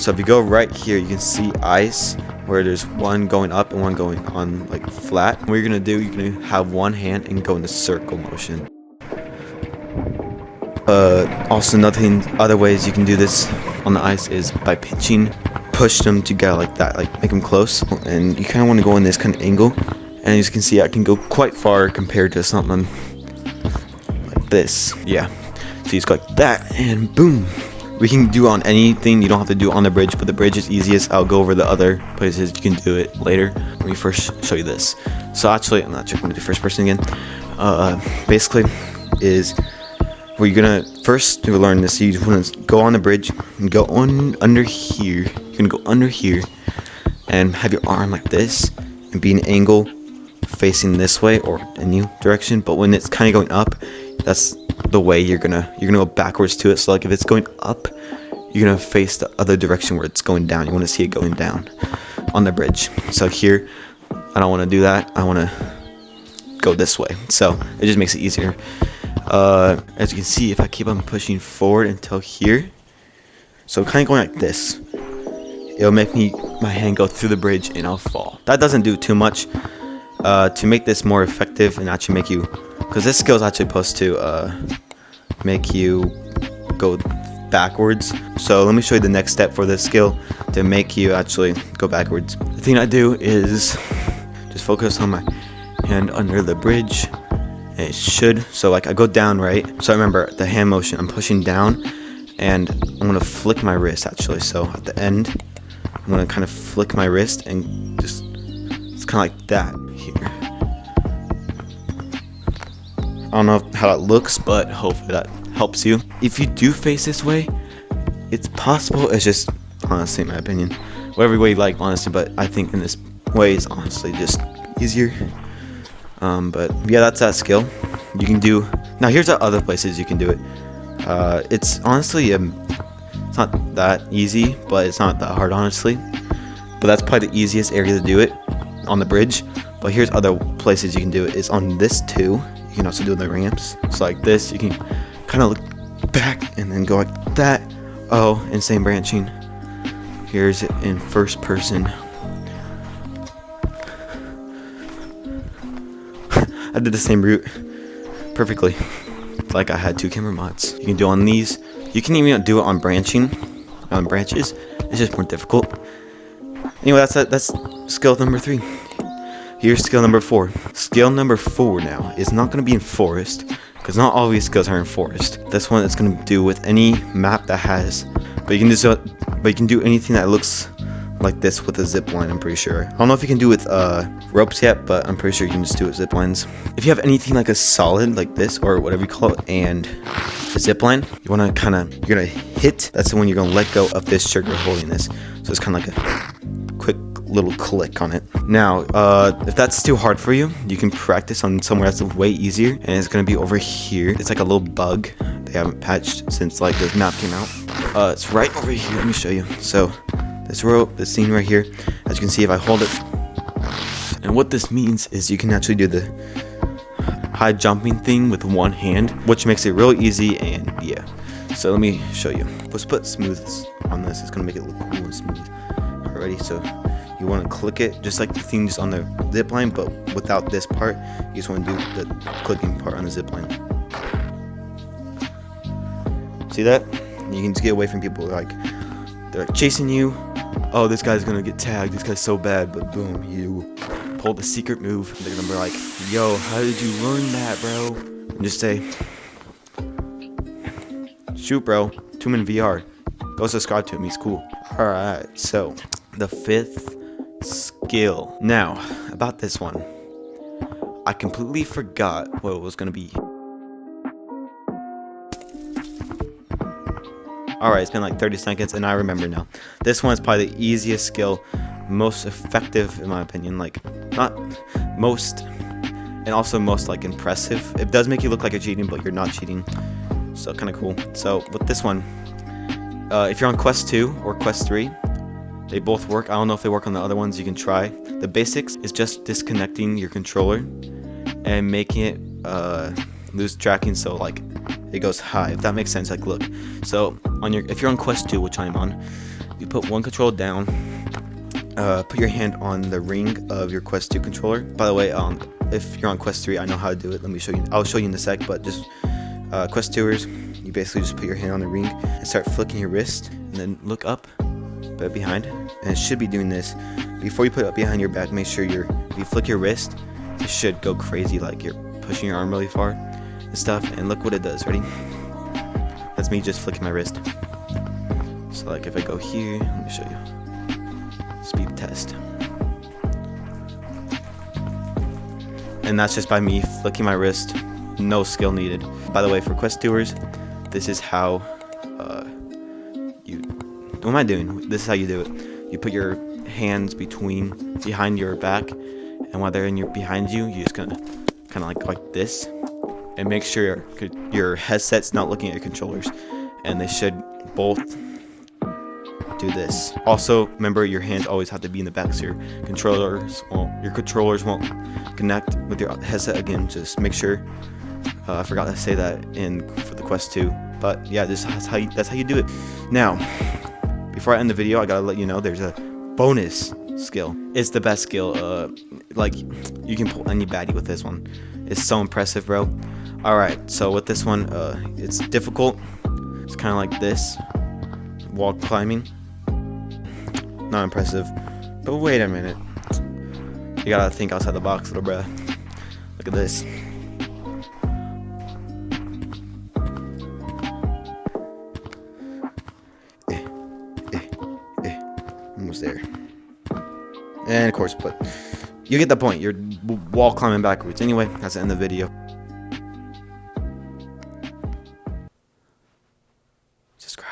So if you go right here, you can see ice where there's one going up and one going on like flat. What you're gonna do, you're gonna have one hand and go into circle motion. Also other ways you can do this on the ice is by pinching, push them together like that, like make them close. And you kind of want to go in this kind of angle. And as you can see, I can go quite far compared to something like this. Yeah, so you just go like that and boom. We can do on anything, you don't have to do it on the bridge, but the bridge is easiest. I'll go over the other places you can do it later. Let me first show you this. So actually, I'm not sure if I'm gonna do first person again. Basically is where you're gonna first to learn this, you just wanna go on the bridge and go on under here. You're gonna go under here and have your arm like this and be an angle facing this way or any direction. But when it's kind of going up, that's the way you're gonna go backwards to it. So like if it's going up, you're gonna face the other direction where it's going down. You want to see it going down on the bridge. So here, I don't want to do that. I want to go this way. So it just makes it easier. As you can see, if I keep on pushing forward until here, so kind of going like this, it'll make my hand go through the bridge and I'll fall. That doesn't do too much. To make this more effective and actually make you, because this skill is actually supposed to make you go backwards. So let me show you the next step for this skill to make you actually go backwards. The thing I do is just focus on my hand under the bridge. And it should, so like I go down, right? So remember the hand motion, I'm pushing down and I'm gonna flick my wrist actually. So at the end, I'm gonna kind of flick my wrist and just, it's kind of like that here. I don't know how it looks, but hopefully that helps you. If you do face this way, it's possible. It's just honestly, in my opinion, whatever way you like, honestly. But I think in this way is honestly just easier. But yeah, that's that skill. You can do now. Here's the other places you can do it. It's honestly it's not that easy, but it's not that hard, honestly. But that's probably the easiest area to do it on the bridge. But here's other places you can do it. It's on this too. You can also do the ramps. So like this, you can kind of look back and then go like that. Oh, and same branching. Here's it in first person. I did the same route perfectly. Like I had 2 camera mods. You can do on these. You can even do it on branching, on branches. It's just more difficult. Anyway, that's skill number 3. Here's skill number 4. Skill number 4 now is not going to be in forest, because not all these skills are in forest. This one is going to do with any map that has, but you can do anything that looks like this with a zip line. I'm pretty sure. I don't know if you can do with ropes yet, but I'm pretty sure you can just do it with zip lines. If you have anything like a solid like this or whatever you call it and a zip line, you want to you're gonna hit. That's the one you're gonna let go of this trigger holding this. So it's kind of like a quick little click on it. Now, if that's too hard for you, you can practice on somewhere that's way easier, and it's gonna be over here. It's like a little bug they haven't patched since like this map came out. It's right over here. Let me show you. So this rope, this scene right here, as you can see, if I hold it, and what this means is you can actually do the high jumping thing with one hand, which makes it real easy. And yeah, so let me show you. Let's put smooth on this. It's gonna make it look cool and smooth. Alrighty, so you want to click it just like the thing just on the zip line, but without this part. You just want to do the clicking part on the zip line. See that? You can just get away from people like they're like chasing you. Oh, this guy's gonna get tagged. This guy's so bad, but boom, you pull the secret move. They're gonna be like, "Yo, how did you learn that, bro?" And just say, "Shoot, bro. Tuman VR. Go subscribe to him. He's cool." All right. So the 5th skill. Now about this one, I completely forgot what it was gonna be. Alright, it's been like 30 seconds and I remember now. This one is probably the easiest skill, most effective in my opinion, like not most, and also most like impressive. It does make you look like you're cheating, but you're not cheating, so kind of cool. So with this one, if you're on quest 2 or quest 3, they both work. I don't know if they work on the other ones. You can try. The basics is just disconnecting your controller and making it lose tracking, so like it goes high, if that makes sense. Like look, so on your, if you're on quest 2, which I'm on, you put one controller down. Put your hand on the ring of your Quest 2 controller. By the way, if you're on Quest 3, I know how to do it. Let me show you. I'll show you in a sec, but just Quest 2ers, you basically just put your hand on the ring and start flicking your wrist, and then look up, put it behind, and it should be doing this. Before you put it behind your back, make sure if you flick your wrist, it should go crazy, like you're pushing your arm really far and stuff. And look what it does. Ready? That's me just flicking my wrist. So like if I go here, let me show you. Speed test. And that's just by me flicking my wrist, no skill needed. By the way, for Quest 2ers, this is how what am I doing? This is how you do it. You put your hands behind your back, and while they're behind you, you just kind of like this, and make sure your headset's not looking at your controllers, and they should both do this. Also, remember your hands always have to be in the back, so your controllers won't connect with your headset. Again, just make sure. I forgot to say that for the Quest 2, but yeah, that's how you do it. Now, before I end the video, I gotta let you know there's a bonus skill. It's the best skill. Like you can pull any baddie with this one. It's so impressive, bro. All right, so with this one, it's difficult. It's kind of like this, wall climbing. Not impressive, but wait a minute. You gotta think outside the box, little bruh. Look at this. Almost there. And of course, but you get the point. You're wall climbing backwards. Anyway, that's the end of the video.